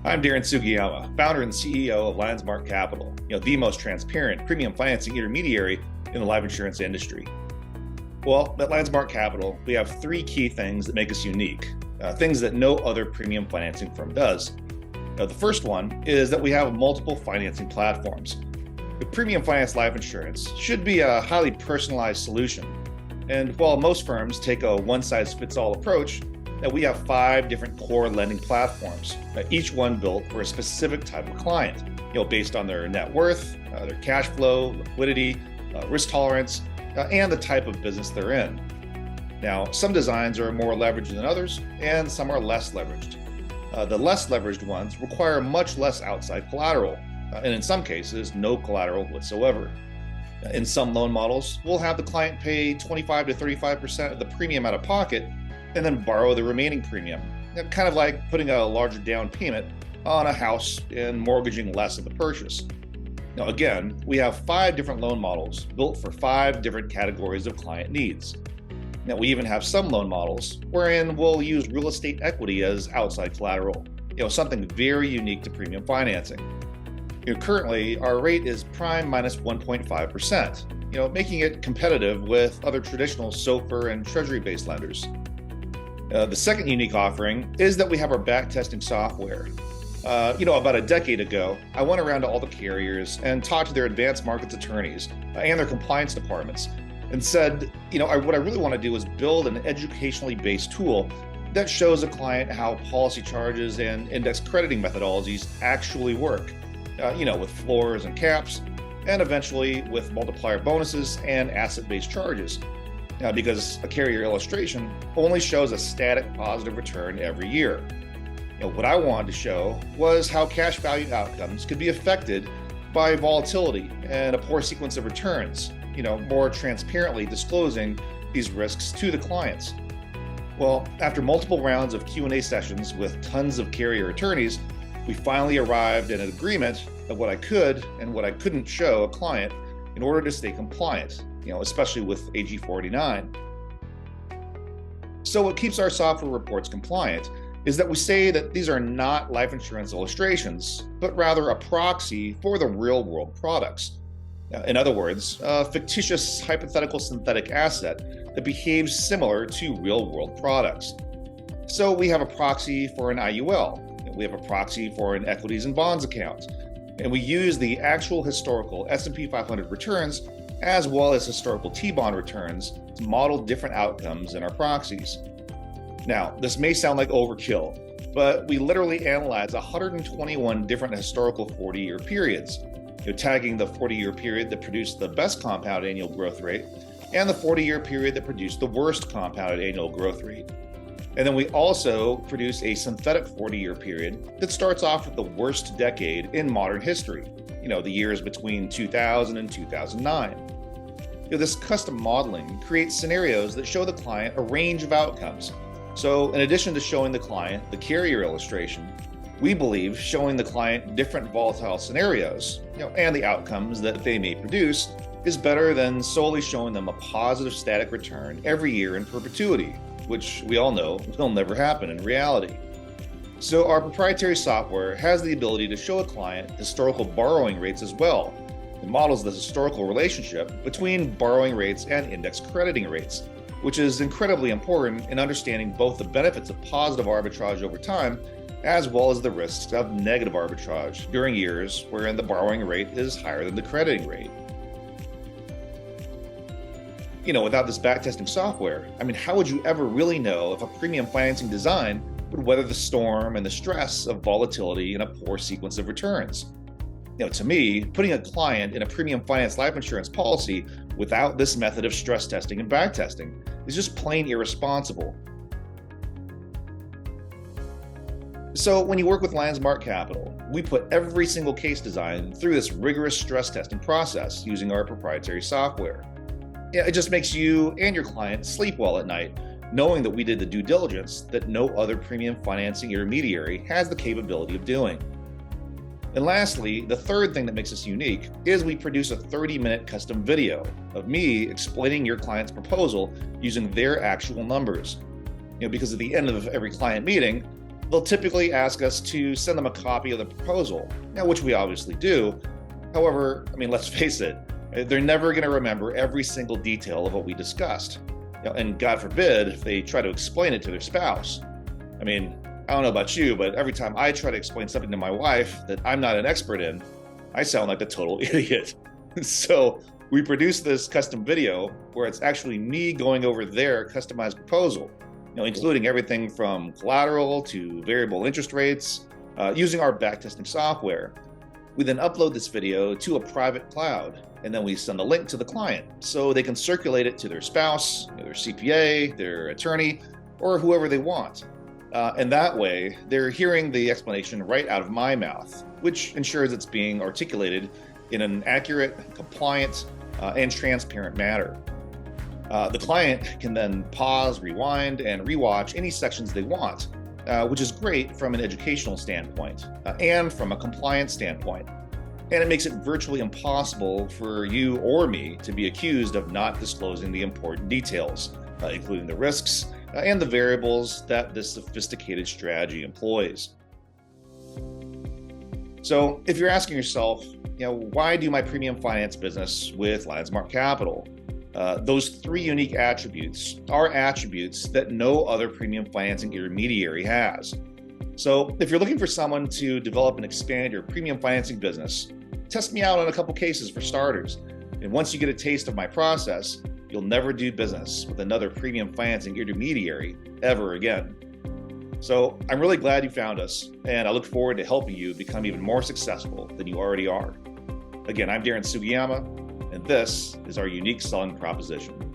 I'm Darren Sugiyama, founder and CEO of Lionsmark Capital, the most transparent premium financing intermediary in the life insurance industry. Well, at Lionsmark Capital, we have three key things that make us unique, things that no other premium financing firm does. The first one is that we have multiple financing platforms. The premium finance life insurance should be a highly personalized solution. And while most firms take a one-size-fits-all approach, we have 5 different core lending platforms, each one built for a specific type of client, based on their net worth, their cash flow, liquidity, risk tolerance, and the type of business they're in. Now, some designs are more leveraged than others, and some are less leveraged. The less leveraged ones require much less outside collateral, and in some cases, no collateral whatsoever. In some loan models, we'll have the client pay 25 to 35% of the premium out of pocket and then borrow the remaining premium, kind of like putting a larger down payment on a house and mortgaging less of the purchase. Now, again, we have 5 different loan models built for 5 different categories of client needs. Now, we even have some loan models wherein we'll use real estate equity as outside collateral, something very unique to premium financing. Currently, our rate is prime minus 1.5%, making it competitive with other traditional SOFR and Treasury-based lenders. The second unique offering is that we have our backtesting software. About a decade ago, I went around to all the carriers and talked to their advanced markets attorneys and their compliance departments and said, what I really want to do is build an educationally based tool that shows a client how policy charges and index crediting methodologies actually work, with floors and caps, and eventually with multiplier bonuses and asset-based charges. Because a carrier illustration only shows a static positive return every year. What I wanted to show was how cash value outcomes could be affected by volatility and a poor sequence of returns, more transparently disclosing these risks to the clients. Well, after multiple rounds of Q&A sessions with tons of carrier attorneys, we finally arrived at an agreement of what I could and what I couldn't show a client in order to stay compliant, especially with AG 49. So what keeps our software reports compliant is that we say that these are not life insurance illustrations, but rather a proxy for the real-world products. In other words, a fictitious hypothetical synthetic asset that behaves similar to real-world products. So we have a proxy for an IUL, we have a proxy for an equities and bonds account, and we use the actual historical S&P 500 returns as well as historical T-bond returns to model different outcomes in our proxies. Now, this may sound like overkill, but we literally analyze 121 different historical 40-year periods, tagging the 40-year period that produced the best compound annual growth rate and the 40-year period that produced the worst compounded annual growth rate. And then we also produce a synthetic 40-year period that starts off with the worst decade in modern history, the years between 2000 and 2009. This custom modeling creates scenarios that show the client a range of outcomes. So in addition to showing the client the carrier illustration, we believe showing the client different volatile scenarios, and the outcomes that they may produce is better than solely showing them a positive static return every year in perpetuity, which we all know will never happen in reality. So our proprietary software has the ability to show a client historical borrowing rates as well. It models the historical relationship between borrowing rates and index crediting rates, which is incredibly important in understanding both the benefits of positive arbitrage over time, as well as the risks of negative arbitrage during years wherein the borrowing rate is higher than the crediting rate. Without this backtesting software, how would you ever really know if a premium financing design would weather the storm and the stress of volatility in a poor sequence of returns? To me, putting a client in a premium finance life insurance policy without this method of stress testing and backtesting is just plain irresponsible. So when you work with Lionsmark Capital, we put every single case design through this rigorous stress testing process using our proprietary software. It just makes you and your client sleep well at night, knowing that we did the due diligence that no other premium financing intermediary has the capability of doing. And lastly, the third thing that makes us unique is we produce a 30-minute custom video of me explaining your client's proposal using their actual numbers. Because at the end of every client meeting, they'll typically ask us to send them a copy of the proposal, now, which we obviously do. However, let's face it, they're never going to remember every single detail of what we discussed. And God forbid if they try to explain it to their spouse. I don't know about you, but every time I try to explain something to my wife that I'm not an expert in, I sound like a total idiot. So we produce this custom video where it's actually me going over their customized proposal, including everything from collateral to variable interest rates, using our backtesting software. We then upload this video to a private cloud, and then we send a link to the client so they can circulate it to their spouse, their CPA, their attorney, or whoever they want. And that way, they're hearing the explanation right out of my mouth, which ensures it's being articulated in an accurate, compliant, and transparent manner. The client can then pause, rewind, and rewatch any sections they want, which is great from an educational standpoint and from a compliance standpoint. And it makes it virtually impossible for you or me to be accused of not disclosing the important details, including the risks and the variables that this sophisticated strategy employs. So if you're asking yourself, why do my premium finance business with Lionsmark Capital? Those three unique attributes are attributes that no other premium financing intermediary has. So if you're looking for someone to develop and expand your premium financing business, test me out on a couple cases for starters. And once you get a taste of my process, you'll never do business with another premium financing intermediary ever again. So I'm really glad you found us, and I look forward to helping you become even more successful than you already are. Again, I'm Darren Sugiyama, and this is our unique selling proposition.